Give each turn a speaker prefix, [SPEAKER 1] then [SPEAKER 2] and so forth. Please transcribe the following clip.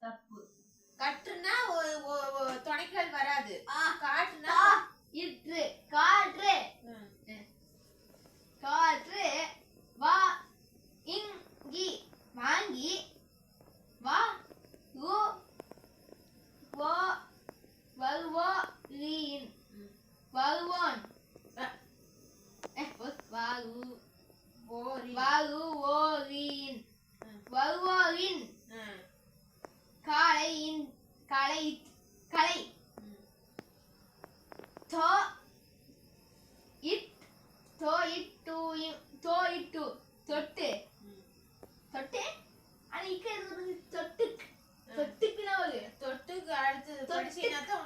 [SPEAKER 1] தப்பு. கற்றுனா துணைக்கால் வராது. காற்றுனா
[SPEAKER 2] இற்று. காற்று. காற்று. வா இங்கி வாங்கி. வா உ வா வருவா ரீன். வருவான். வருவோரின். வருவோரின். காலையின். கலை. கலை. Though it. தோ இட்டு. தோ தொட்டு. தொட்டு. அது இக்க தொட்டுக்கு. தொட்டுக்குனா ஒரு
[SPEAKER 1] தொட்டுக்கு அடுத்து படிச்சீங்கன்னா